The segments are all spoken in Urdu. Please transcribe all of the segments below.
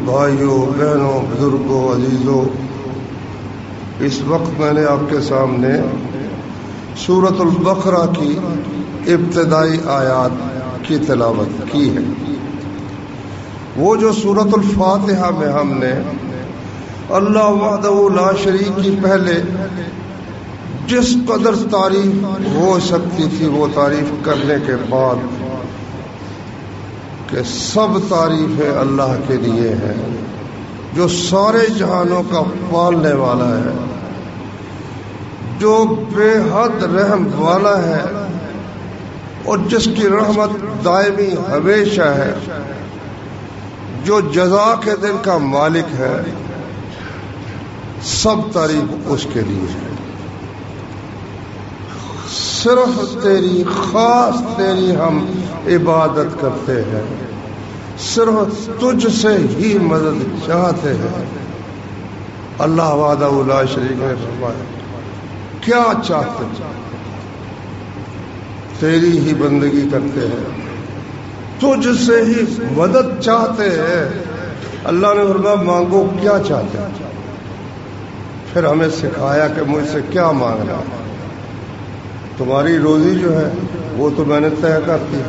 بھائیوں، بہنوں، بزرگوں، عزیزوں، اس وقت میں نے آپ کے سامنے سورۃ البقرہ کی ابتدائی آیات کی تلاوت کی ہے۔ وہ جو سورۃ الفاتحہ میں ہم نے اللہ وحدہ لا شریک کی پہلے جس قدر تعریف ہو سکتی تھی وہ تعریف کرنے کے بعد کہ سب تعریفیں اللہ کے لیے ہیں جو سارے جہانوں کا پالنے والا ہے، جو بے حد رحم والا ہے اور جس کی رحمت دائمی ہمیشہ ہے، جو جزا کے دن کا مالک ہے، سب تعریف اس کے لیے ہے۔ صرف تیری، خاص تیری ہم عبادت کرتے ہیں، صرف تجھ سے ہی مدد چاہتے ہیں۔ اللہ وحدہ لا شریک نے فرمایا کیا چاہتے ہیں؟ تیری ہی بندگی کرتے ہیں، تجھ سے ہی مدد چاہتے ہیں۔ اللہ نے فرمایا مانگو کیا چاہتے ہیں؟ پھر ہمیں سکھایا کہ مجھ سے کیا مانگنا ہے۔ تمہاری روزی جو ہے وہ تو میں نے طے کر دی،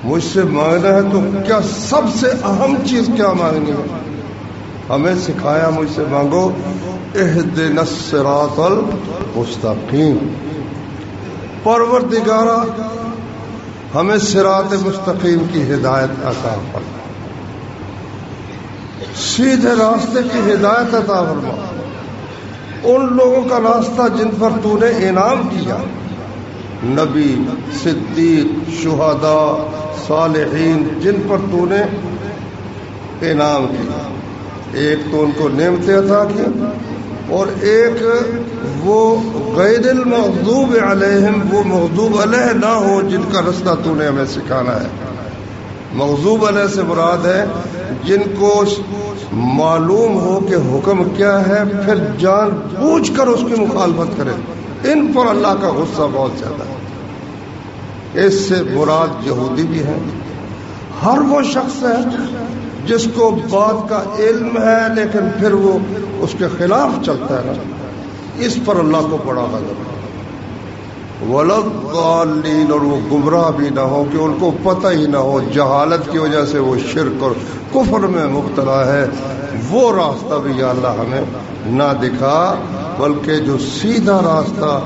مجھ سے مانگنا ہے تو کیا سب سے اہم چیز کیا مانگنی ہے؟ ہمیں سکھایا مجھ سے مانگو اہدنا الصراط المستقیم۔ پروردگارا ہمیں صراط مستقیم کی ہدایت عطا فرما، سیدھے راستے کی ہدایت عطا فرما، ان لوگوں کا راستہ جن پر تو نے انعام کیا، نبی، صدیق، شہداء، صالحین، جن پر تو نے انعام کیا۔ ایک تو ان کو نعمتیں عطا کی اور ایک وہ غیر المغضوب علیہم، وہ مغضوب علیہ نہ ہو جن کا راستہ تو نے ہمیں سکھانا ہے۔ مغضوب علیہ سے مراد ہے جن کو معلوم ہو کہ حکم کیا ہے پھر جان بوجھ کر اس کی مخالفت کرے، ان پر اللہ کا غصہ بہت زیادہ ہے۔ اس سے مراد یہودی بھی ہے، ہر وہ شخص ہے جس کو بات کا علم ہے لیکن پھر وہ اس کے خلاف چلتا ہے نا، اس پر اللہ کو بڑا غضب ہے۔ وَلَضَّالِّينَ، اور وہ گمراہ بھی نہ ہو کہ ان کو پتہ ہی نہ ہو، جہالت کی وجہ سے وہ شرک اور کفر میں مبتلا ہے، وہ راستہ بھی یا اللہ ہمیں نہ دکھا، بلکہ جو سیدھا راستہ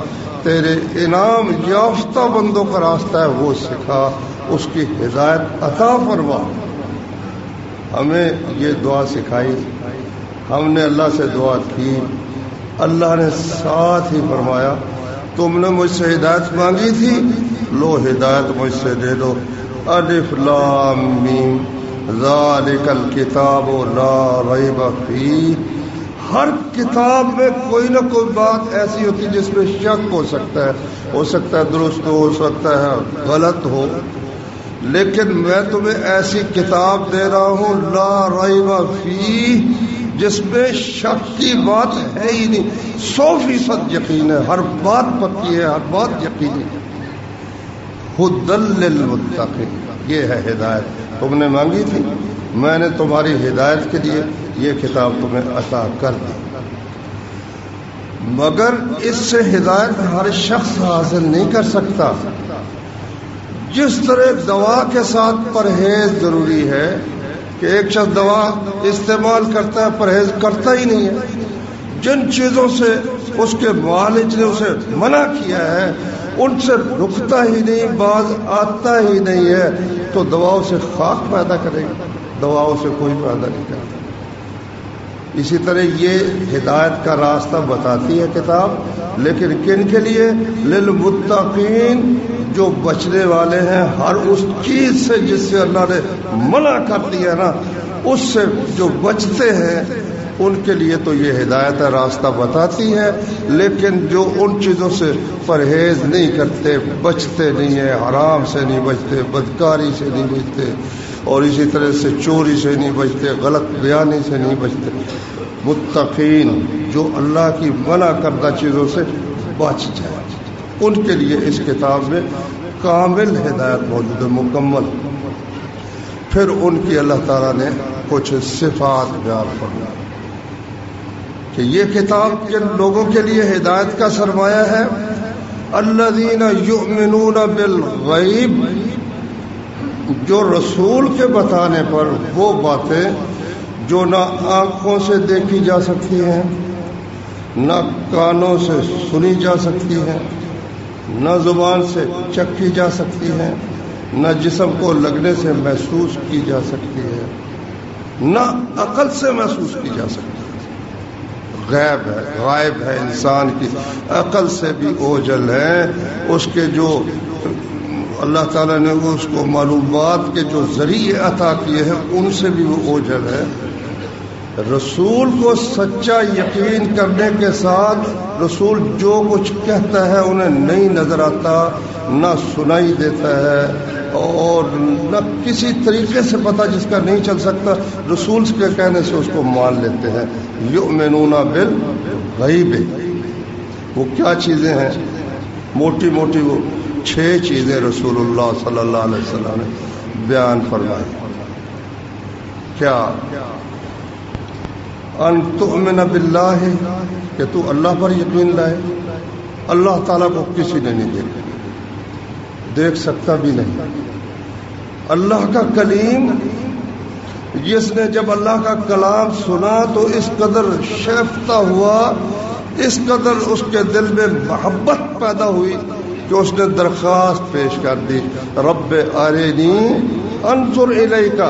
تیرے انعام یافتہ بندوں کا راستہ ہے وہ سکھا، اس کی ہدایت عطا فرما۔ ہمیں یہ دعا سکھائی، ہم نے اللہ سے دعا کی، اللہ نے ساتھ ہی فرمایا تم نے مجھ سے ہدایت مانگی تھی، لو ہدایت مجھ سے دے دو۔ الف لام میم ذالک الکتاب لا ریب فیہ۔ ہر کتاب میں کوئی نہ کوئی بات ایسی ہوتی جس میں شک ہو سکتا ہے درست ہو سکتا ہے غلط ہو، لیکن میں تمہیں ایسی کتاب دے رہا ہوں لا ریب فیہ جس میں شک کی بات ہے ہی نہیں، 100% یقین ہے، ہر بات پکی ہے، ہر بات یقینی ہے۔ ھدی للمتقین، یہ ہے ہدایت تم نے مانگی تھی، میں نے تمہاری ہدایت کے لیے یہ کتاب تمہیں عطا کر دی۔ مگر اس سے ہدایت ہر شخص حاصل نہیں کر سکتا۔ جس طرح دوا کے ساتھ پرہیز ضروری ہے کہ ایک شخص دوا استعمال کرتا ہے پرہیز کرتا ہی نہیں ہے، جن چیزوں سے اس کے معالج نے اسے منع کیا ہے ان سے رکتا ہی نہیں، باز آتا ہی نہیں ہے، تو دواؤں سے خاک پیدا کرے گا، دواؤں سے کوئی فائدہ نہیں کرتا۔ اسی طرح یہ ہدایت کا راستہ بتاتی ہے کتاب، لیکن کن کے لیے؟ للمتقین، جو بچنے والے ہیں ہر اس چیز سے جس سے اللہ نے منع کر دیا نا، اس سے جو بچتے ہیں ان کے لیے تو یہ ہدایت راستہ بتاتی ہے، لیکن جو ان چیزوں سے پرہیز نہیں کرتے، بچتے نہیں ہیں، حرام سے نہیں بچتے، بدکاری سے نہیں بچتے، اور اسی طرح سے چوری سے نہیں بچتے، غلط بیانی سے نہیں بچتے، متقین جو اللہ کی منع کردہ چیزوں سے بچ جائے، ان کے لیے اس کتاب میں کامل ہدایت موجود ہے، مکمل۔ پھر ان کی اللہ تعالیٰ نے کچھ صفات بیان فرمائے کہ یہ کتاب کن لوگوں کے لیے ہدایت کا سرمایہ ہے. الذین یؤمنون بالغیب، جو رسول کے بتانے پر وہ باتیں جو نہ آنکھوں سے دیکھی جا سکتی ہیں، نہ کانوں سے سنی جا سکتی ہیں، نہ زبان سے چکھی جا سکتی ہیں، نہ جسم کو لگنے سے محسوس کی جا سکتی ہے، نہ عقل سے محسوس کی جا سکتی ہے. غیب ہے، غائب ہے، انسان کی عقل سے بھی اوجھل ہے. اس کے جو اللہ تعالیٰ نے اس کو معلومات کے جو ذریعے عطا کیے ہیں ان سے بھی وہ اوجھل ہے. رسول کو سچا یقین کرنے کے ساتھ رسول جو کچھ کہتا ہے انہیں نہیں نظر آتا، نہ سنائی دیتا ہے، اور نہ کسی طریقے سے پتہ جس کا نہیں چل سکتا، رسول کے کہنے سے اس کو مان لیتے ہیں. یؤمنون بالغیب، وہ کیا چیزیں ہیں؟ موٹی موٹی وہ 6 چیزیں رسول اللہ صلی اللہ علیہ وسلم نے بیان فرمائی. کیا؟ ان تؤمن باللہ، کہ تو اللہ پر یقین لائے. اللہ تعالیٰ کو کسی نے نہیں دیکھا، دیکھ سکتا بھی نہیں. اللہ کا کلیم، جس نے جب اللہ کا کلام سنا تو اس قدر شیفتہ ہوا، اس قدر اس کے دل میں محبت پیدا ہوئی کہ اس نے درخواست پیش کر دی، رب ارنی انظر الیک،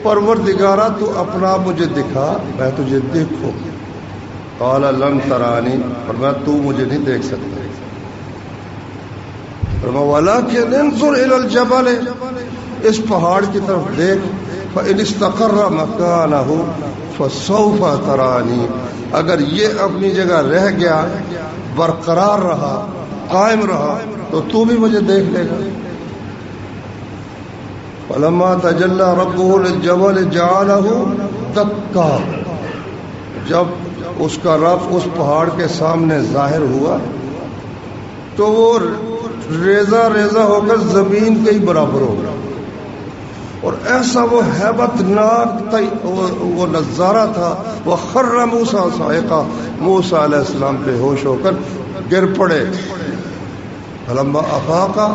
پروردگارا تو اپنا مجھے دکھا، میں تجھے دیکھوں. قال لن ترانی، فرمایا تو مجھے نہیں دیکھ سکتا. فرمایا ولکن انظر الی الجبل، اس پہاڑ کی طرف دیکھ، فإن استقر مکانہ فسوف ترانی، اگر یہ اپنی جگہ رہ گیا، برقرار رہا، قائم رہا، تو بھی مجھے دیکھ لے گا. فلما تجلی ربہ للجبل جعلہ دکا، جب اس کا رب اس پہاڑ کے سامنے ظاہر ہوا تو وہ ریزہ ریزہ ہو کر زمین کے ہی برابر ہو گیا. اور ایسا وہ ہیبت ناک وہ نظارہ تھا. وخر موسیٰ صاعقا، موسیٰ علیہ السلام بے ہوش ہو کر گر پڑے. فلما افاقا،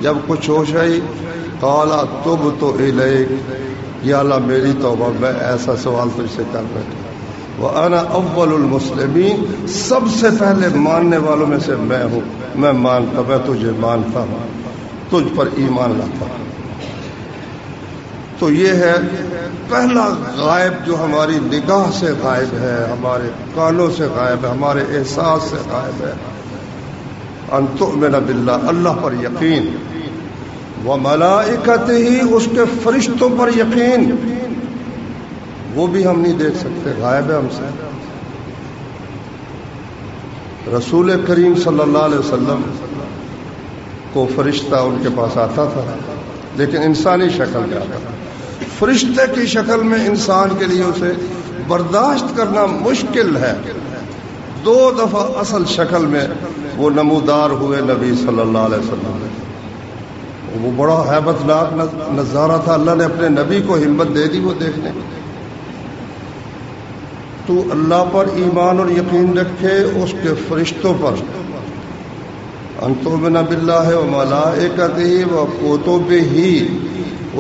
جب کچھ ہوش آئی، قال تبت الیک، یا اللہ میری توبہ، میں ایسا سوال تجھ سے کر بیٹھا. وَأَنَا أَوَّلُ الْمُسْلِمِينَ، سب سے پہلے ماننے والوں میں سے میں ہوں. میں تجھے مانتا ہوں، تجھ پر ایمان لاتا ہوں. تو یہ ہے پہلا غائب جو ہماری نگاہ سے غائب ہے، ہمارے کانوں سے غائب ہے، ہمارے احساس سے غائب ہے. ان تؤمن باللہ، اللہ پر یقین. وملائکتہ، اس کے فرشتوں پر یقین، وہ بھی ہم نہیں دیکھ سکتے، غائب ہے ہم سے. رسول کریم صلی اللہ علیہ وسلم کو فرشتہ ان کے پاس آتا تھا، لیکن انسانی شکل میں آتا تھا. فرشتے کی شکل میں انسان کے لیے اسے برداشت کرنا مشکل ہے. 2 دفعہ اصل شکل میں وہ نمودار ہوئے نبی صلی اللہ علیہ وسلم. وہ بڑا ہیبت ناک نظارہ تھا. اللہ نے اپنے نبی کو ہمت دے دی وہ دیکھنے. تو اللہ پر ایمان اور یقین رکھے، اس کے فرشتوں پر. ان تؤمن باللہ وملائکتہ وکتبہ،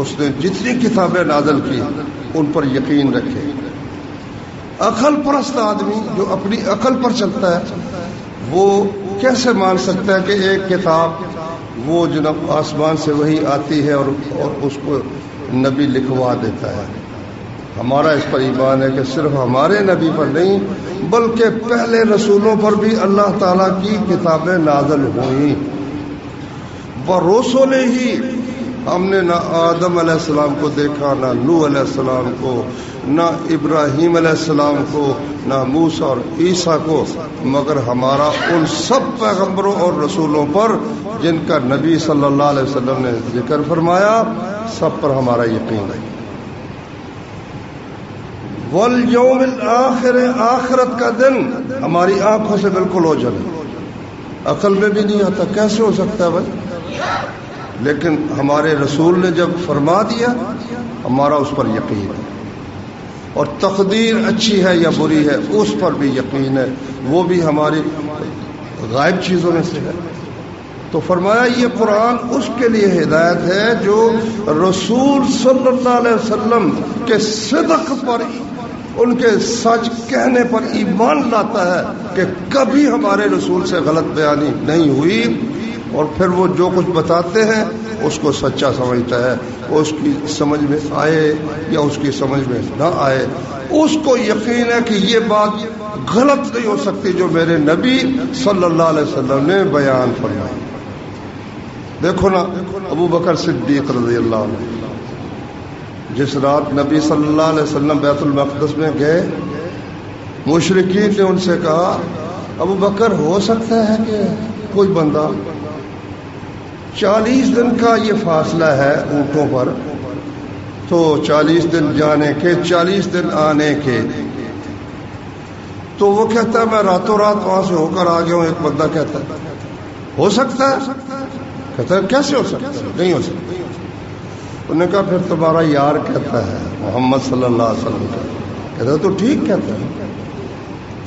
اس نے جتنی کتابیں نازل کی ان پر یقین رکھے. عقل پرست آدمی جو اپنی عقل پر چلتا ہے وہ کیسے مان سکتا ہے کہ ایک کتاب وہ جناب آسمان سے وہی آتی ہے اور اس کو نبی لکھوا دیتا ہے. ہمارا اس پر ایمان ہے کہ صرف ہمارے نبی پر نہیں بلکہ پہلے رسولوں پر بھی اللہ تعالیٰ کی کتابیں نازل ہوئیں. برسول ہی، ہم نے نہ آدم علیہ السلام کو دیکھا، نہ نوح علیہ السلام کو، نہ ابراہیم علیہ السلام کو، نہ موسیٰ اور عیسیٰ کو، مگر ہمارا ان سب پیغمبروں اور رسولوں پر جن کا نبی صلی اللہ علیہ وسلم نے ذکر فرمایا، سب پر ہمارا یقین ہے. والیوم الآخر، آخرت کا دن ہماری آنکھوں سے بالکل اوجھل ہے، عقل میں بھی نہیں آتا. کیسے ہو سکتا ہے بھائی؟ لیکن ہمارے رسول نے جب فرما دیا ہمارا اس پر یقین ہے. اور تقدیر اچھی ہے یا بری ہے اس پر بھی یقین ہے، وہ بھی ہماری غائب چیزوں میں سے ہے۔ تو فرمایا یہ قرآن اس کے لیے ہدایت ہے جو رسول صلی اللہ علیہ وسلم کے صدق پر، ان کے سچ کہنے پر ایمان لاتا ہے کہ کبھی ہمارے رسول سے غلط بیانی نہیں ہوئی، اور پھر وہ جو کچھ بتاتے ہیں اس کو سچا سمجھتا ہے، اس کی سمجھ میں آئے یا اس کی سمجھ میں نہ آئے، اس کو یقین ہے کہ یہ بات غلط نہیں ہو سکتی جو میرے نبی صلی اللہ علیہ وسلم نے بیان فرمائی۔ دیکھو نا ابو بکر صدیق رضی اللہ عنہ، جس رات نبی صلی اللہ علیہ وسلم بیت المقدس میں گئے، مشرکین نے ان سے کہا ابو بکر ہو سکتا ہے کہ کوئی بندہ 40 دن کا یہ فاصلہ ہے اونٹوں پر، تو 40 دن جانے کے 40 دن آنے کے، تو وہ کہتا ہے میں راتوں رات وہاں سے ہو کر آ گیا ہوں۔ ایک بندہ کہتا ہے ہو سکتا ہے، کہتا ہے کیسے ہو سکتا ہے، نہیں ہو سکتا۔ انہوں نے کہا پھر تمہارا یار کہتا ہے محمد صلی اللہ علیہ وسلم کہتا ہے تو ٹھیک کہتا ہے،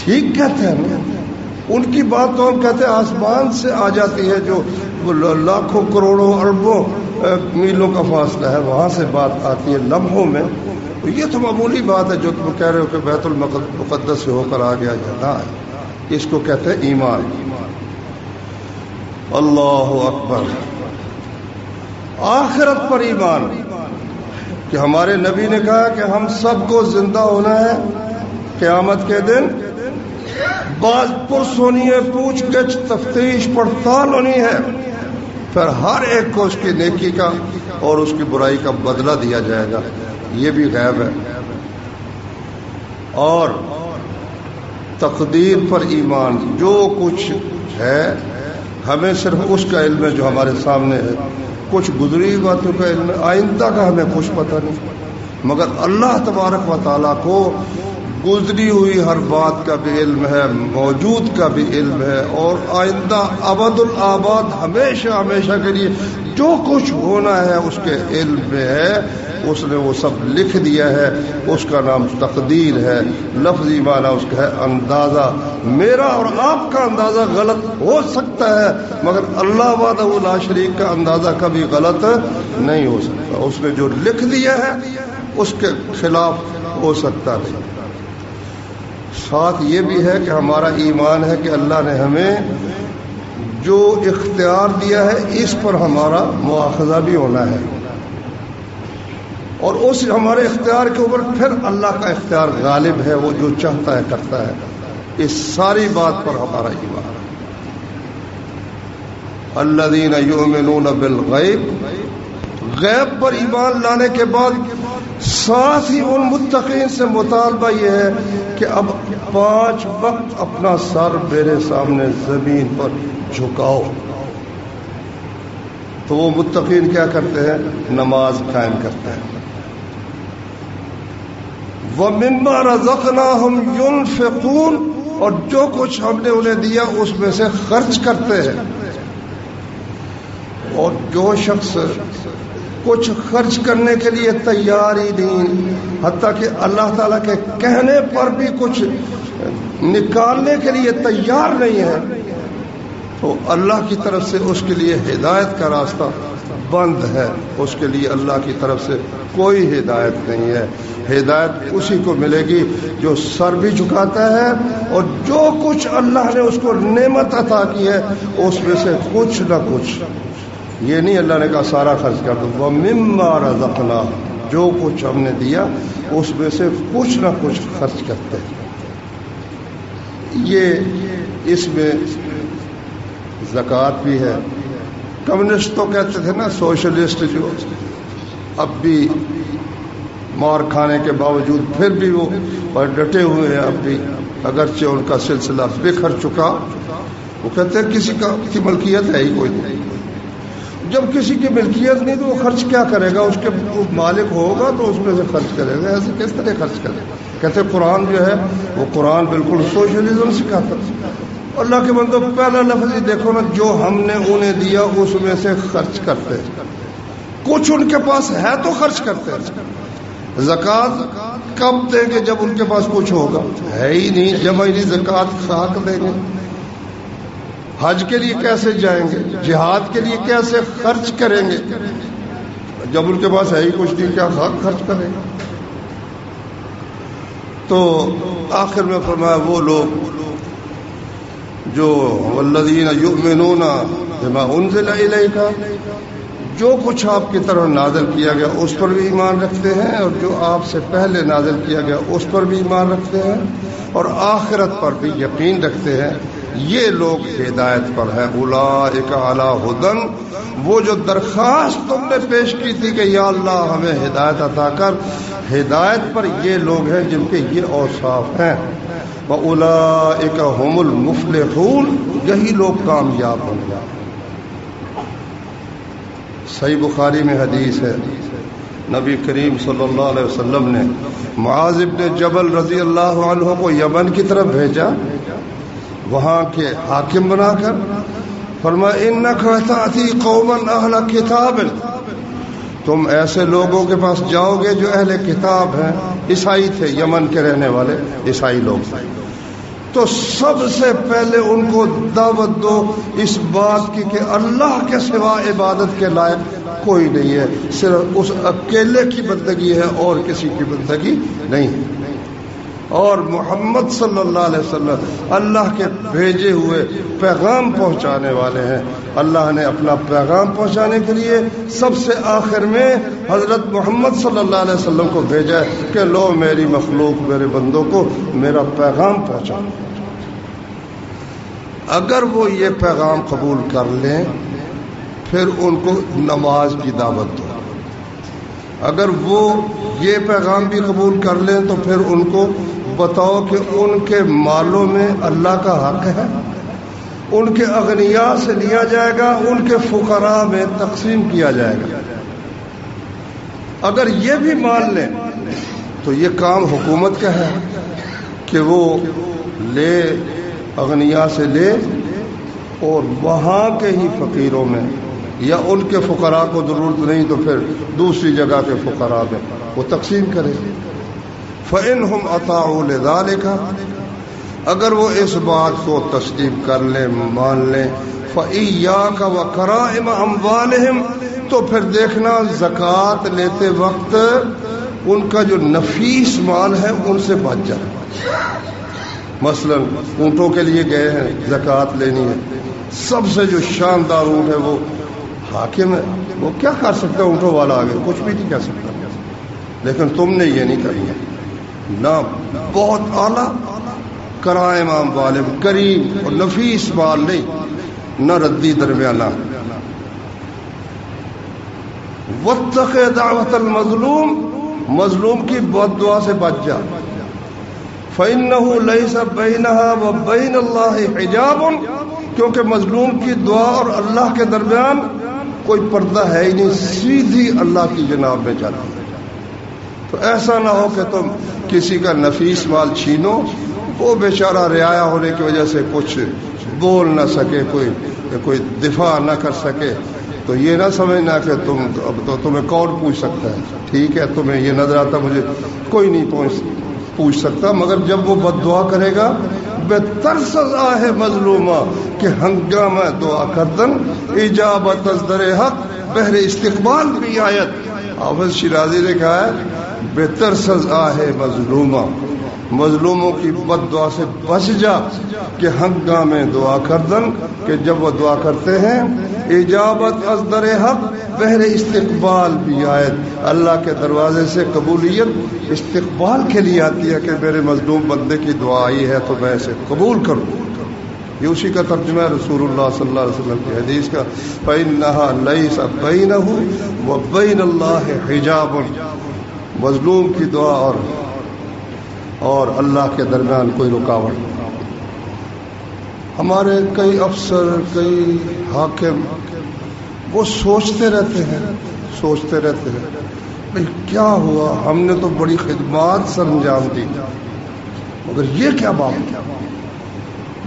ٹھیک کہتے ہیں، ان کی بات تو ہم کہتے ہیں آسمان سے آ جاتی ہے، جو لاکھوں کروڑوں اربوں میلوں کا فاصلہ ہے وہاں سے بات آتی ہے لمحوں میں۔ یہ تو معمولی بات ہے جو تم کہہ رہے ہو کہ بیت المقدس سے ہو کر آ گیا جاتا ہے، اس کو کہتے ہیں ایمان۔ اللہ اکبر۔ آخرت پر ایمان کہ ہمارے نبی نے کہا کہ ہم سب کو زندہ ہونا ہے، قیامت کے دن باز پرس ہونی ہے، پوچھ گچھ تفتیش پڑتال ہونی ہے، پھر ہر ایک کو اس کی نیکی کا اور اس کی برائی کا بدلہ دیا جائے گا۔ یہ بھی غیب ہے۔ اور تقدیر پر ایمان، جو کچھ ہے ہمیں صرف اس کا علم ہے جو ہمارے سامنے ہے، کچھ گزری باتوں کا علم ہے، آئندہ کا ہمیں کچھ پتہ نہیں، مگر اللہ تبارک و تعالیٰ کو گزری ہوئی ہر بات کا بھی علم ہے، موجود کا بھی علم ہے، اور آئندہ ابد الآباد ہمیشہ ہمیشہ کے لیے جو کچھ ہونا ہے اس کے علم میں ہے، اس نے وہ سب لکھ دیا ہے۔ اس کا نام تقدیر ہے، لفظی معنی اس کا ہے اندازہ۔ میرا اور آپ کا اندازہ غلط ہو سکتا ہے، مگر اللہ وحدہ لا شریک کا اندازہ کبھی غلط نہیں ہو سکتا۔ اس نے جو لکھ دیا ہے اس کے خلاف ہو سکتا نہیں۔ ساتھ یہ بھی ہے کہ ہمارا ایمان ہے کہ اللہ نے ہمیں جو اختیار دیا ہے اس پر ہمارا مواخذہ بھی ہونا ہے، اور اس ہمارے اختیار کے اوپر پھر اللہ کا اختیار غالب ہے، وہ جو چاہتا ہے کرتا ہے۔ اس ساری بات پر ہمارا ایمان ہے۔ الذین یؤمنون بالغیب، غیب پر ایمان لانے کے بعد ساتھ ہی ان متقین سے مطالبہ یہ ہے کہ اب 5 وقت اپنا سر میرے سامنے زمین پر جھکاؤ۔ تو وہ متقین کیا کرتے ہیں؟ نماز قائم کرتے ہیں۔ وَمِمَّا رَزَقْنَاهُمْ يُنْفِقُونَ، اور جو کچھ ہم نے انہیں دیا اس میں سے خرچ کرتے ہیں۔ اور جو شخص کچھ خرچ کرنے کے لیے تیار ہی نہیں، حتیٰ کہ اللہ تعالیٰ کے کہنے پر بھی کچھ نکالنے کے لیے تیار نہیں ہے، تو اللہ کی طرف سے اس کے لیے ہدایت کا راستہ بند ہے۔ اس کے لیے اللہ کی طرف سے کوئی ہدایت نہیں ہے۔ ہدایت اسی کو ملے گی جو سر بھی جھکاتا ہے، اور جو کچھ اللہ نے اس کو نعمت عطا کی ہے اس میں سے کچھ نہ کچھ، یہ نہیں اللہ نے کہا سارا خرچ کر دو، وَمِمَّا رَزَقْنَاهُمْ، جو کچھ ہم نے دیا اس میں سے کچھ نہ کچھ خرچ کرتے ہیں۔ یہ اس میں زکوٰۃ بھی ہے۔ کمیونسٹ تو کہتے تھے نا، سوشلسٹ جو اب بھی مار کھانے کے باوجود پھر بھی وہ ڈٹے ہوئے ہیں، اب بھی اگرچہ ان کا سلسلہ بکھر چکا، وہ کہتے ہیں کسی کی ملکیت ہے ہی کوئی نہیں۔ جب کسی کی ملکیت نہیں تو وہ خرچ کیا کرے گا؟ اس کے مالک ہوگا تو اس میں سے خرچ کرے گا، ایسے کس طرح خرچ کرے گا؟ کہتے قرآن جو ہے وہ قرآن بالکل سوشلزم سکھاتا ہے۔ اللہ کے بندو پہلا لفظ ہی دیکھو نا، جو ہم نے انہیں دیا اس میں سے خرچ کرتے، کچھ ان کے پاس ہے تو خرچ کرتے ہیں، زکوٰۃ کب دیں گے؟ جب ان کے پاس کچھ ہوگا، ہے ہی نہیں، جمع ہی نہیں، زکوٰۃ خاک دیں گے؟ حج کے لیے کیسے جائیں گے؟ جہاد کے لیے کیسے خرچ کریں گے؟ جب ان کے پاس ہے ہی کچھ نہیں، کیا خاک خرچ کریں گے؟ تو آخر میں فرمایا وہ لوگ جو والذین یؤمنون بما انزل الیک، جو کچھ آپ کی طرف نازل کیا گیا اس پر بھی ایمان رکھتے ہیں، اور جو آپ سے پہلے نازل کیا گیا اس پر بھی ایمان رکھتے ہیں، اور آخرت پر بھی یقین رکھتے ہیں، یہ لوگ ہدایت پر ہیں۔ اولئک علی ھدی، وہ جو درخواست تم نے پیش کی تھی کہ یا اللہ ہمیں ہدایت عطا کر، ہدایت پر یہ لوگ ہیں جن کے یہ اوصاف ہیں۔ وَأُولَئِكَ هُمُ الْمُفْلِحُونَ، یہی لوگ کامیاب ہوں گے۔ صحیح بخاری میں حدیث ہے، نبی کریم صلی اللہ علیہ وسلم نے معاذ بن جبل رضی اللہ عنہ کو یمن کی طرف بھیجا، وہاں کے حاکم بنا کر، فرمایا اِنَّكَ تَأْتِي قَوْمًا أَهْلَ كِتَابٍ، تم ایسے لوگوں کے پاس جاؤ گے جو اہل کتاب ہیں، عیسائی تھے، یمن کے رہنے والے عیسائی لوگ، تو سب سے پہلے ان کو دعوت دو اس بات کی کہ اللہ کے سوا عبادت کے لائق کوئی نہیں ہے، صرف اس اکیلے کی بندگی ہے اور کسی کی بندگی نہیں، اور محمد صلی اللہ علیہ وسلم اللہ کے بھیجے ہوئے پیغام پہنچانے والے ہیں۔ اللہ نے اپنا پیغام پہنچانے کے لیے سب سے آخر میں حضرت محمد صلی اللہ علیہ وسلم کو بھیجا ہے کہ لو میری مخلوق، میرے بندوں کو میرا پیغام پہنچا۔ اگر وہ یہ پیغام قبول کر لیں پھر ان کو نماز کی دعوت دو، اگر وہ یہ پیغام بھی قبول کر لیں تو پھر ان کو بتاؤ کہ ان کے مالوں میں اللہ کا حق ہے، ان کے اغنیاء سے لیا جائے گا، ان کے فقراء میں تقسیم کیا جائے گا۔ اگر یہ بھی مان لیں تو یہ کام حکومت کا ہے کہ وہ لے، اغنیاء سے لے، اور وہاں کے ہی فقیروں میں، یا ان کے فقراء کو ضرورت نہیں تو پھر دوسری جگہ کے فقراء میں وہ تقسیم کرے۔ فَإِنْهُمْ أَطَاعُوا لِذَلِكَ، اگر وہ اس بات کو تسلیم کر لیں، مان لیں، فَإِيَّاكَ وَكَرَائِمَ أَمْوَالِهِمْ، تو پھر دیکھنا زکوٰۃ لیتے وقت ان کا جو نفیس مال ہے ان سے بچ جائے۔ مثلا اونٹوں کے لیے گئے ہیں، زکوٰۃ لینی ہے، سب سے جو شاندار اونٹ ہے وہ حاکم ہے، وہ کیا کر سکتا ہے؟ اونٹوں والا آگے کچھ بھی نہیں کر سکتا، لیکن تم نے یہ نہیں کرنا، نہ بہت اعلیٰ کرائم اموالہم، کریم اور نفیس مال نہیں، نہ ردی درمیانہ۔ واتق دعوت المظلوم، مظلوم کی بد دعا سے بچ جا، فإنه ليس بينها وبين الله حجاب، کیونکہ مظلوم کی دعا اور اللہ کے درمیان کوئی پردہ ہے ہی نہیں، سیدھی اللہ کی جناب میں جاتی ہے۔ تو ایسا نہ ہو کہ تم کسی کا نفیس مال چھینو، وہ بیچارہ رعایا ہونے کی وجہ سے کچھ بول نہ سکے، کوئی دفاع نہ کر سکے، تو یہ نہ سمجھنا کہ اب تو تمہیں کون پوچھ سکتا ہے، ٹھیک ہے تمہیں یہ نظر آتا مجھے کوئی نہیں پوچھ سکتا، مگر جب وہ بد دعا کرے گا، بہتر سزا ہے مظلومہ کہ ہنگامہ دعا کردن، اجابت از در حق بہر استقبال بھی آیت۔ حافظ شیرازی نے کہا ہے بہتر سزا ہے مظلومہ، مظلوموں کی بد دعا سے بچ جا کہ ہنگامہ دعا کردن، کہ جب وہ دعا کرتے ہیں اجابت از در حق بہر استقبال بھی آیت، اللہ کے دروازے سے قبولیت استقبال کے لیے آتی ہے کہ میرے مظلوم بندے کی دعا آئی ہے تو میں اسے قبول کروں۔ یہ اسی کا ترجمہ ہے رسول اللہ صلی اللہ علیہ وسلم کی حدیث کا، فَإِنَّهَا لَيْسَ بَيْنَهُ وَبَيْنَ اللَّهِ حِجَابٌ، مظلوم کی دعا اور اللہ کے درمیان کوئی رکاوٹ نہیں۔ ہمارے کئی افسر، کئی حاکم وہ سوچتے رہتے ہیں بھئی کیا ہوا، ہم نے تو بڑی خدمات سر انجام دی، مگر یہ کیا بات ہے،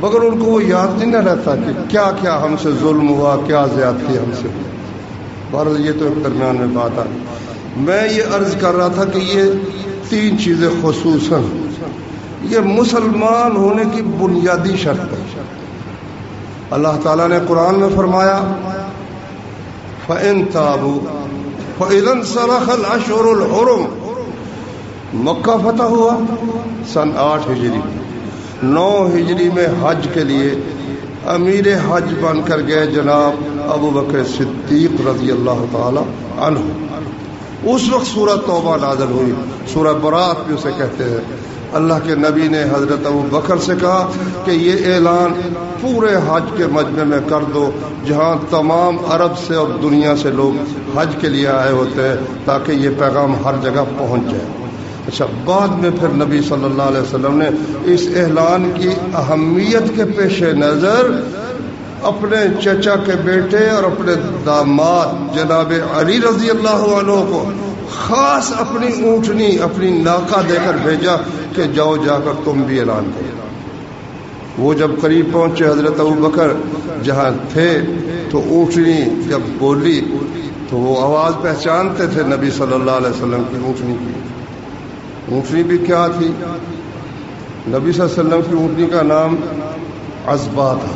مگر ان کو وہ یاد نہیں نہ رہتا کہ کیا کیا ہم سے ظلم ہوا، کیا زیادتی ہم سے۔ بہرحال یہ تو ایک درمیان میں بات ہے۔ میں یہ عرض کر رہا تھا کہ یہ تین چیزیں خصوصاً یہ مسلمان ہونے کی بنیادی شرط ہے. اللہ تعالیٰ نے قرآن میں فرمایا فَإِن تَابُوا فَإِذَا انْسَلَخَ الْأَشْهُرُ الْحُرُمُ. مکہ فتح ہوا سن 8 ہجری. 9 ہجری میں حج کے لیے امیر حج بن کر گئے جناب ابو بکر صدیق رضی اللہ تعالی عنہ. اس وقت سورہ توبہ نازل ہوئی. سورہ برات بھی اسے کہتے ہیں. اللہ کے نبی نے حضرت ابو بکر سے کہا کہ یہ اعلان پورے حج کے مجمع میں کر دو جہاں تمام عرب سے اور دنیا سے لوگ حج کے لیے آئے ہوتے ہیں تاکہ یہ پیغام ہر جگہ پہنچ جائے. اچھا بعد میں پھر نبی صلی اللہ علیہ وسلم نے اس اعلان کی اہمیت کے پیش نظر اپنے چچا کے بیٹے اور اپنے داماد جناب علی رضی اللہ عنہ کو خاص اپنی اونٹنی اپنی ناقہ دے کر بھیجا کہ جاؤ جا کر تم بھی اعلان کرو. وہ جب قریب پہنچے حضرت ابو بکر جہاں تھے تو اونٹنی جب بولی تو وہ آواز پہچانتے تھے نبی صلی اللہ علیہ وسلم کی اونٹنی کی. اونٹنی بھی کیا تھی؟ نبی صلی اللہ علیہ وسلم کی اونٹنی کا نام عزبا تھا.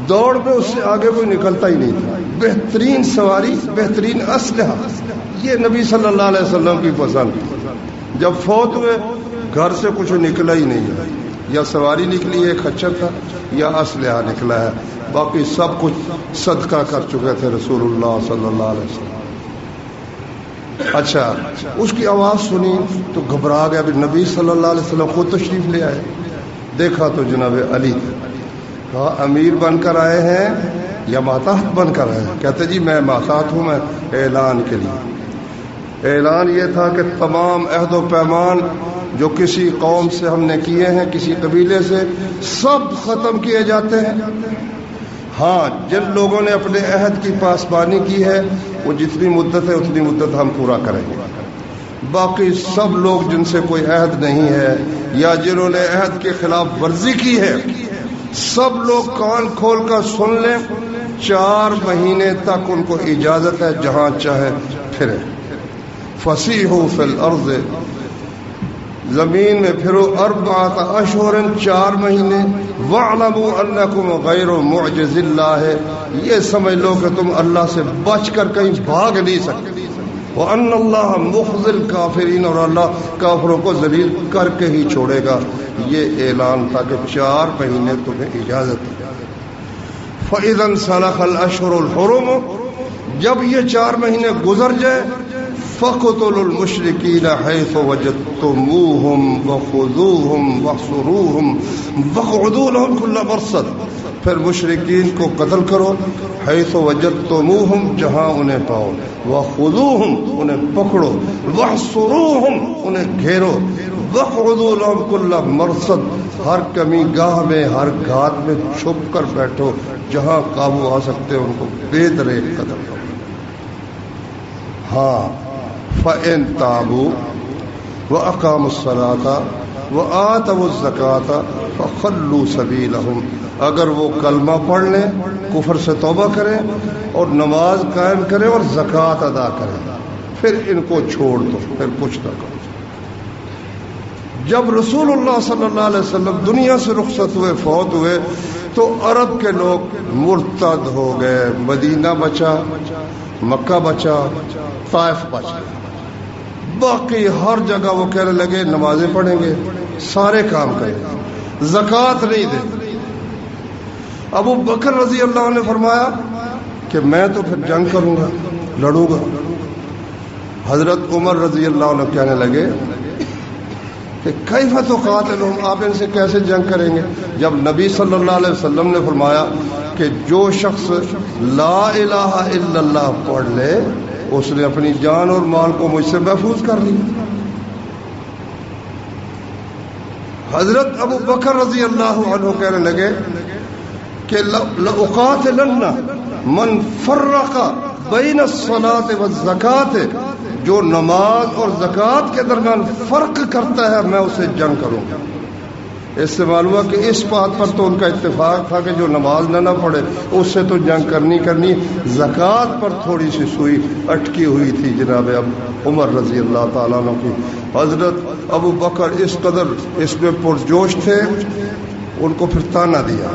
دوڑ میں اس سے آگے کوئی نکلتا ہی نہیں تھا. بہترین سواری بہترین اسلحہ یہ نبی صلی اللہ علیہ وسلم کی پسند. جب فوت ہوئے گھر سے کچھ نکلا ہی نہیں ہے. یا سواری نکلی ہے خچر تھا یا اسلحہ نکلا ہے. باقی سب کچھ صدقہ کر چکے تھے رسول اللہ صلی اللہ علیہ وسلم. اچھا اس کی آواز سنی تو گھبرا گیا. نبی صلی اللہ علیہ وسلم خود تشریف لے آئے. دیکھا تو جناب علی کہا امیر بن کر آئے ہیں یا ماتحت بن کر آئے ہیں؟ کہتے جی میں ماتحت ہوں. میں اعلان کے لیے. اعلان یہ تھا کہ تمام عہد و پیمان جو کسی قوم سے ہم نے کیے ہیں کسی قبیلے سے سب ختم کیے جاتے ہیں. ہاں جن لوگوں نے اپنے عہد کی پاسبانی کی ہے وہ جتنی مدت ہے اتنی مدت ہم پورا کریں گے. باقی سب لوگ جن سے کوئی عہد نہیں ہے یا جنہوں نے عہد کے خلاف ورزی کی ہے سب لوگ کان کھول کر سن لیں. 4 مہینے تک ان کو اجازت ہے جہاں چاہے پھرے. فسیحوا فی الارض زمین میں پھرو 4 اشہر 4 مہینے. واعلموا انکم غیر معجز اللہ یہ سمجھ لو کہ تم اللہ سے بچ کر کہیں بھاگ نہیں سکتے. وان اللہ مخزی الکافرین اور اللہ کافروں کو ذلیل کر کے ہی چھوڑے گا. یہ اعلان تھا کہ 4 مہینے تمہیں اجازت ہے. فاذا انسلخ الاشہر الحرم جب یہ 4 مہینے گزر جائے فَقْتُلُوا الْمُشْرِكِينَ حَيْثُ وَجَدتُّمُوهُمْ وَخُذُوهُمْ وَاحْصُرُوهُمْ وَاقْعُدُوا لَهُمْ كُلَّ مَرْصَدٍ. پھر مشرکین کو قتل کرو حیث وجدتموہم جہاں انہیں پاؤ. وَخُذُوهُمْ انہیں پکڑو. وَاحْصُرُوهُمْ انہیں گھیرو. وَاقْعُدُوا لَهُمْ كُلَّ مَرْصَدٍ ہر کمی گاہ میں ہر گھات میں چھپ کر بیٹھو. جہاں قابو آ سکتے ان کو بے دریغ قتل کرو. ہاں فَإِن تَابُوا وَأَقَامُوا الصَّلَاةَ وَآتَوُا الزَّكَاةَ فَخَلُّوا سَبِيلَهُمْ اگر وہ کلمہ پڑھ لیں کفر سے توبہ کریں اور نماز قائم کریں اور زکوٰۃ ادا کریں پھر ان کو چھوڑ دو پھر کچھ نہ کرو. جب رسول اللہ صلی اللہ علیہ وسلم دنیا سے رخصت ہوئے فوت ہوئے تو عرب کے لوگ مرتد ہو گئے. مدینہ بچا مکہ بچا طائف بچا. باقی ہر جگہ وہ کہنے لگے نمازیں پڑھیں گے سارے کام کریں گے زکوٰۃ نہیں دیں. ابو بکر رضی اللہ عنہ نے فرمایا کہ میں تو پھر جنگ کروں گا لڑوں گا. حضرت عمر رضی اللہ عنہ کہنے لگے کہ کیف تقاتلہم آپ ان سے کیسے جنگ کریں گے جب نبی صلی اللہ علیہ وسلم نے فرمایا کہ جو شخص لا الہ الا اللہ پڑھ لے اس نے اپنی جان اور مال کو مجھ سے محفوظ کر لیا. حضرت ابو بکر رضی اللہ عنہ کہنے لگے کہ لأقاتلن من فرق بین الصلاة والزکاة جو نماز اور زکوٰۃ کے درمیان فرق کرتا ہے میں اسے جنگ کروں گا. اس سے معلوم ہے کہ اس بات پر تو ان کا اتفاق تھا کہ جو نماز نہ پڑھے اس سے تو جنگ کرنی. زکوٰۃ پر تھوڑی سی سوئی اٹکی ہوئی تھی جناب عمر رضی اللہ تعالیٰ عنہ کی. حضرت ابو بکر اس قدر اس میں پرجوش تھے، ان کو پھر تانا دیا،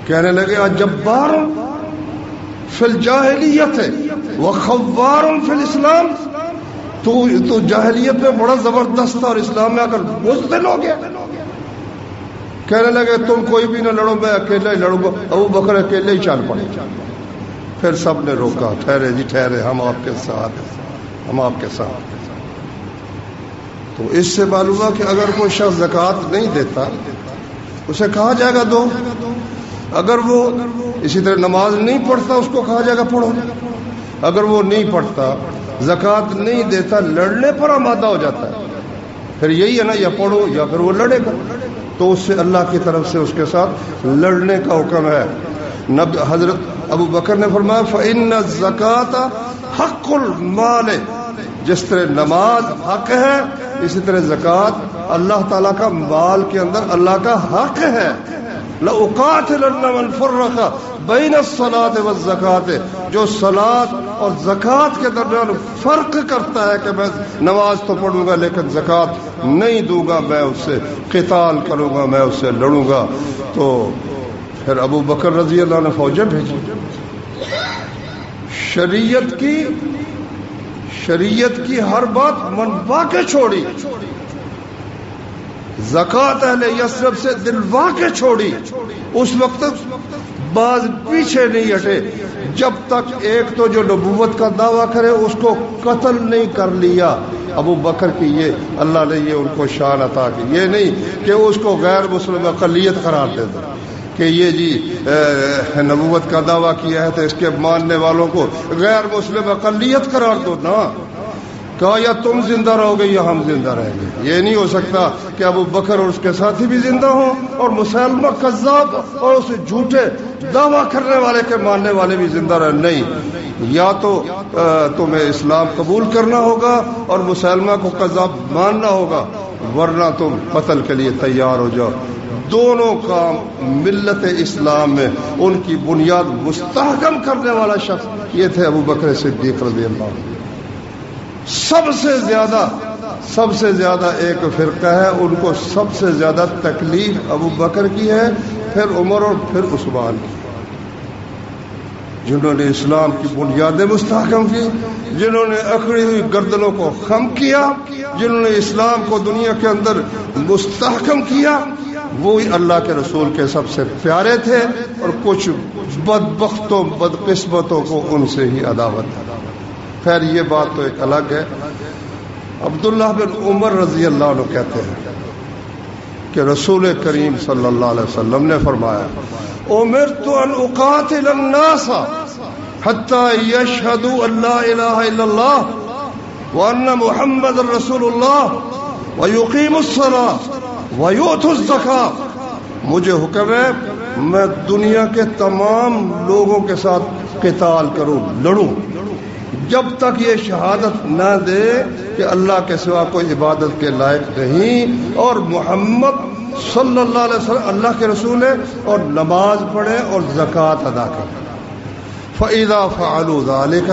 کہنے لگے اجبار فی الجاہلیت وخوار فی الاسلام، تو جاہلیت میں بڑا زبردست تھا اور اسلام میں آ کر بزدل ہو گیا. کہنے لگے تم کوئی بھی نہ لڑو، میں اکیلا ہی لڑوں گا. ابو بکر اکیلے ہی چل پڑے. پھر سب نے روکا، ٹھہرے جی ٹھہرے، ہم آپ کے ساتھ ہیں، ہم آپ کے ساتھ. تو اس سے معلوم ہوا کہ اگر کوئی شخص زکوٰۃ نہیں دیتا اسے کہا جائے گا دو. اگر وہ اسی طرح نماز نہیں پڑھتا اس کو کہا جائے گا پڑھو. اگر وہ نہیں پڑھتا، زکوٰۃ نہیں دیتا، لڑنے پر آمادہ ہو جاتا ہے، پھر یہی ہے نا، یا پڑھو یا پھر وہ لڑے گا. تو اس سے اللہ کی طرف سے اس کے ساتھ لڑنے کا حکم ہے. حضرت ابو بکر نے فرمایا فإن الزکاۃ حق المال، جس طرح نماز حق ہے اسی طرح زکوٰۃ اللہ تعالیٰ کا مال کے اندر اللہ کا حق ہے. لأقاتلن من فرق بین الصلاۃ والزکاۃ، جو صلاۃ اور زکوٰۃ کے درمیان فرق کرتا ہے کہ میں نماز تو پڑھوں گا لیکن زکوٰۃ نہیں دوں گا، میں اس سے قتال کروں گا، میں اس سے لڑوں گا. تو پھر ابو بکر رضی اللہ عنہ نے فوجیں بھیجی. شریعت کی ہر بات منوا کے چھوڑی، زکوٰۃ اہل یثرب سے دلوا کے چھوڑی. اس وقت بعض پیچھے نہیں ہٹے جب تک ایک تو جو نبوت کا دعویٰ کرے اس کو قتل نہیں کر لیا. ابو بکر کی یہ اللہ نے یہ ان کو شان عطا کی. یہ نہیں کہ اس کو غیر مسلم اقلیت قرار دے دو کہ یہ جی نبوت کا دعویٰ کیا ہے تو اس کے ماننے والوں کو غیر مسلم اقلیت قرار دو. نہ کہا یا تم زندہ رہو گے یا ہم زندہ رہیں گے. یہ نہیں ہو سکتا کہ ابو بکر اور اس کے ساتھی بھی زندہ ہوں اور مسلمہ کذاب اور اس جھوٹے دعویٰ کرنے والے کے ماننے والے بھی زندہ رہیں. نہیں، یا تو تمہیں اسلام قبول کرنا ہوگا اور مسلمہ کو کذاب ماننا ہوگا، ورنہ تم قتل کے لیے تیار ہو جاؤ. دونوں کام ملت اسلام میں ان کی بنیاد مستحکم کرنے والا شخص یہ تھے ابو بکر صدیق رضی اللہ عنہ. سب سے زیادہ ایک فرقہ ہے ان کو سب سے زیادہ تکلیف ابو بکر کی ہے، پھر عمر اور پھر عثمان کی، جنہوں نے اسلام کی بنیادیں مستحکم کی، جنہوں نے اکڑی ہوئی گردنوں کو خم کیا، جنہوں نے اسلام کو دنیا کے اندر مستحکم کیا. وہی اللہ کے رسول کے سب سے پیارے تھے اور کچھ بدبختوں بدقسمتوں کو ان سے ہی عداوت ہے. خیر یہ بات تو ایک الگ ہے. عبداللہ بن عمر رضی اللہ عنہ کہتے ہیں کہ رسول کریم صلی اللہ علیہ وسلم نے فرمایا امرت ان اقاتل الناس حتی یشہدوا ان لا الہ الا اللہ وان محمد رسول اللہ ویقیموا الصلاۃ ویؤتوا الزکاۃ. مجھے حکم ہے میں دنیا کے تمام لوگوں کے ساتھ قتال کروں، لڑوں، جب تک یہ شہادت نہ دے کہ اللہ کے سوا کوئی عبادت کے لائق نہیں اور محمد صلی اللہ علیہ وسلم اللہ کے رسول ہے، اور نماز پڑھے اور زکوٰۃ ادا کرے. فَإِذَا فَعَلُوا ذَلِكَ،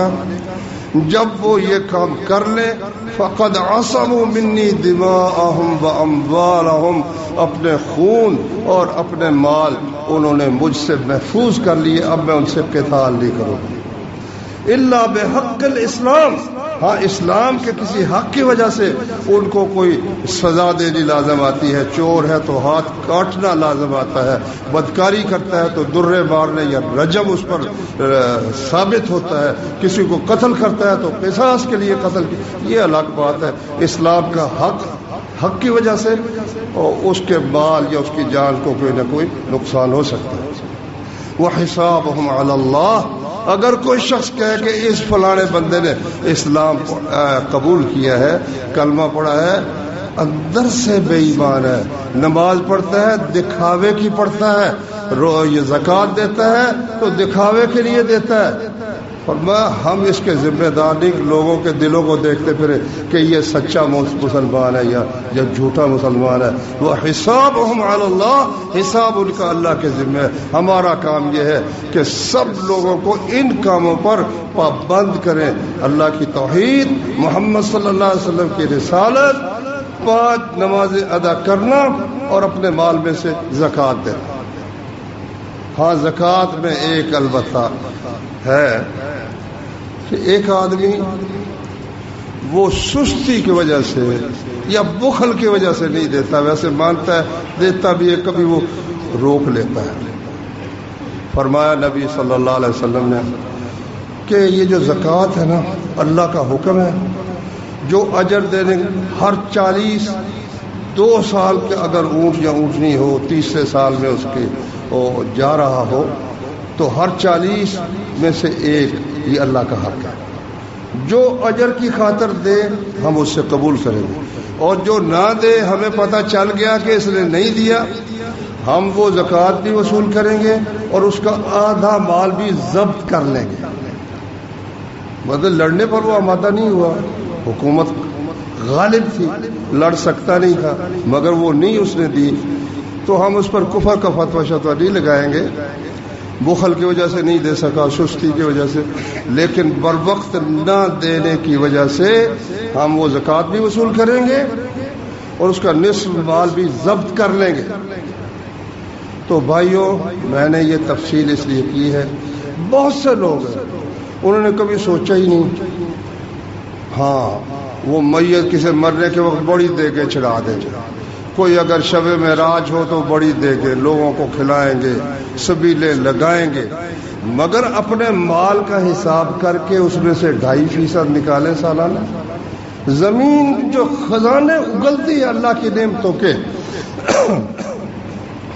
جب وہ یہ کام کر لیں، فَقَدْ عَصَمُوا مِنِّي دِمَاءَهُمْ وَأَمْوَالَهُمْ، اپنے خون اور اپنے مال انہوں نے مجھ سے محفوظ کر لیے، اب میں ان سے قتال نہیں کروں گا. الا بحق الاسلام، ہاں اسلام کے کسی حق کی وجہ سے ان کو کوئی سزا دینی لازم آتی ہے. چور ہے تو ہاتھ کاٹنا لازم آتا ہے، بدکاری کرتا ہے تو درے مارنے یا رجم اس پر ثابت ہوتا ہے، کسی کو قتل کرتا ہے تو قصاص کے لیے قتل، یہ الگ بات ہے. اسلام کا حق کی وجہ سے اور اس کے مال یا اس کی جان کو کوئی نہ کوئی نقصان ہو سکتا ہے. وحسابهم علی اللہ، اگر کوئی شخص کہے کہ اس فلانے بندے نے اسلام قبول کیا ہے، کلمہ پڑھا ہے، اندر سے بے ایمان ہے، نماز پڑھتا ہے دکھاوے کی پڑھتا ہے، یہ زکوٰۃ دیتا ہے تو دکھاوے کے لیے دیتا ہے، فرمایا ہم اس کے ذمہ دار نہیں لوگوں کے دلوں کو دیکھتے پھرے کہ یہ سچا مسلمان ہے یا جھوٹا مسلمان ہے. وہ حسابہم علی اللہ، حساب ان کا اللہ کے ذمہ ہے. ہمارا کام یہ ہے کہ سب لوگوں کو ان کاموں پر پابند کریں. اللہ کی توحید، محمد صلی اللہ علیہ وسلم کی رسالت، 5 نمازیں ادا کرنا اور اپنے مال میں سے زکوٰۃ دینا. ہاں زکوٰۃ میں ایک البتہ ہے کہ ایک آدمی وہ سستی کی وجہ سے یا بخل کی وجہ سے نہیں دیتا، ویسے مانتا ہے دیتا بھی ہے، کبھی وہ روک لیتا ہے. فرمایا نبی صلی اللہ علیہ وسلم نے کہ یہ جو زکوٰۃ ہے نا اللہ کا حکم ہے، جو اجر دینے ہر 2 سال کے اگر اونٹ یا اونٹنی ہو، 30 سال میں اس کے وہ جا رہا ہو تو ہر 40 میں سے 1 یہ اللہ کا حق ہے. جو اجر کی خاطر دے ہم اس سے قبول کریں گے، اور جو نہ دے ہمیں پتہ چل گیا کہ اس نے نہیں دیا، ہم وہ زکوٰۃ بھی وصول کریں گے اور اس کا آدھا مال بھی ضبط کر لیں گے. مطلب لڑنے پر وہ آمادہ نہیں ہوا، حکومت غالب تھی، لڑ سکتا نہیں تھا، مگر وہ نہیں اس نے دی تو ہم اس پر کفر کا فتویٰ شتویٰ نہیں لگائیں گے. بخل کی وجہ سے نہیں دے سکا، سستی کی وجہ سے، لیکن بر وقت نہ دینے کی وجہ سے ہم وہ زکوٰۃ بھی وصول کریں گے اور اس کا نصف مال بھی ضبط کر لیں گے. تو بھائیوں، میں نے یہ تفصیل اس لیے کی ہے، بہت سے لوگ ہیں انہوں نے کبھی سوچا ہی نہیں. ہاں وہ میت کسی مرنے کے وقت بڑی دے کے چڑھا دیں گے، کوئی اگر شب معراج ہو تو بڑی دے کے لوگوں کو کھلائیں گے، سبیلے لگائیں گے، مگر اپنے مال کا حساب کر کے اس میں سے 2.5% نکالیں سالانہ. زمین جو خزانے اگلتی ہے اللہ کی نعمتوں کے،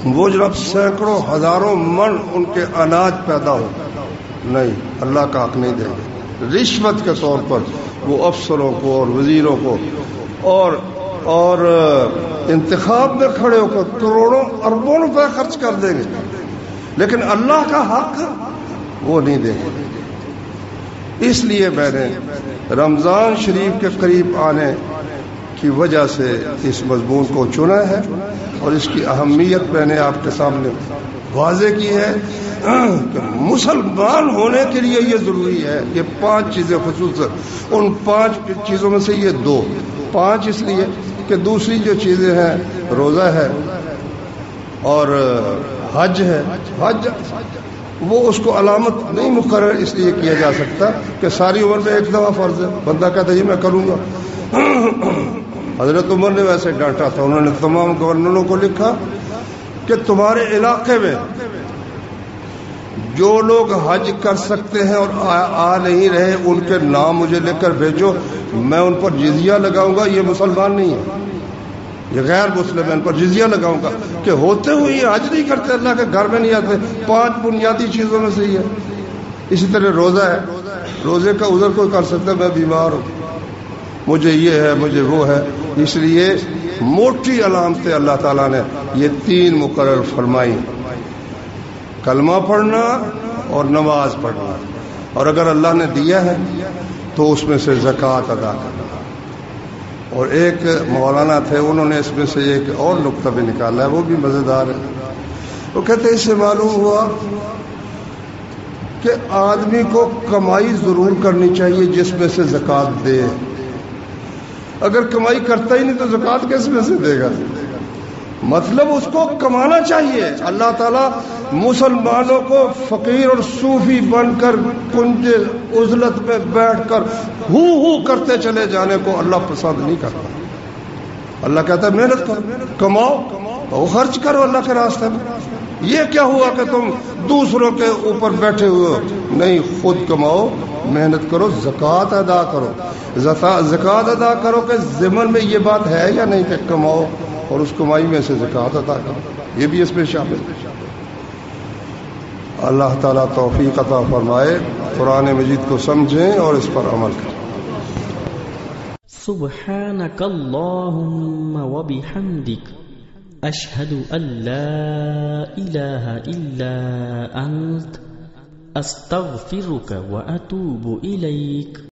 وہ جناب سینکڑوں ہزاروں من ان کے اناج پیدا ہو، نہیں اللہ کا حق نہیں دیں گے. رشوت کے طور پر وہ افسروں کو اور وزیروں کو اور انتخاب میں کھڑے ہو کر کروڑوں اربوں روپے خرچ کر دیں گے، لیکن اللہ کا حق وہ نہیں دیں گے. اس لیے میں نے رمضان شریف کے قریب آنے کی وجہ سے اس مضمون کو چنا ہے اور اس کی اہمیت میں نے آپ کے سامنے واضح کی ہے کہ مسلمان ہونے کے لیے یہ ضروری ہے. یہ 5 چیزیں خصوصاً ان 5 چیزوں میں سے یہ 2 5 اس لیے کہ دوسری جو چیزیں ہیں روزہ ہے اور حج ہے. حج وہ اس کو علامت نہیں مقرر اس لیے کیا جا سکتا کہ ساری عمر میں ایک دفعہ فرض ہے، بندہ کہتا ہے یہ میں کروں گا. حضرت عمر نے ویسے ڈانٹا تھا، انہوں نے تمام گورنروں کو لکھا کہ تمہارے علاقے میں جو لوگ حج کر سکتے ہیں اور آ نہیں رہے ان کے نام مجھے لکھ کر بھیجو، میں ان پر جزیہ لگاؤں گا. یہ مسلمان نہیں ہے، یہ غیر مسلم ہے، ان پر جزیہ لگاؤں گا کہ ہوتے ہوئے یہ حج نہیں کرتے، اللہ کے گھر میں نہیں آتے. 5 بنیادی چیزوں میں سے یہ ہے. اسی طرح روزہ ہے، روزے کا عذر کوئی کر سکتا ہے، میں بیمار ہوں، مجھے یہ ہے، مجھے وہ ہے. اس لیے موٹی علامتیں اللہ تعالیٰ نے یہ 3 مقرر فرمائی: کلمہ پڑھنا اور نماز پڑھنا، اور اگر اللہ نے دیا ہے تو اس میں سے زکوٰۃ ادا کرنا. اور ایک مولانا تھے، انہوں نے اس میں سے ایک اور نقطہ بھی نکالا ہے، وہ بھی مزیدار ہے. وہ کہتے ہیں اس سے معلوم ہوا کہ آدمی کو کمائی ضرور کرنی چاہیے جس میں سے زکوٰۃ دے. اگر کمائی کرتا ہی نہیں تو زکوٰۃ کس میں سے دے گا؟ مطلب اس کو کمانا چاہیے. اللہ تعالیٰ مسلمانوں کو فقیر اور صوفی بن کر کنج عزلت میں بیٹھ کر ہو کرتے چلے جانے کو اللہ پسند نہیں کرتا. اللہ کہتا ہے محنت کرو، کماؤ اور خرچ کرو اللہ کے راستے میں. یہ کیا ہوا کہ تم دوسروں کے اوپر بیٹھے ہوئے ہو؟ نہیں، خود کماؤ، محنت کرو، زکوٰۃ ادا کرو. زکوٰۃ ادا کرو کہ ضمن میں یہ بات ہے یا نہیں کہ کماؤ اور اس کمائی میں سے زکوٰۃ ادا کرو، یہ بھی اس میں شامل ہے. اللہ تعالیٰ توفیق عطا فرمائے، قرآن مجید کو سمجھیں اور اس پر عمل کریں. سبحانك اللهم وبحمدك أشهد أن لا إله إلا أنت استغفرك واتوب الیک.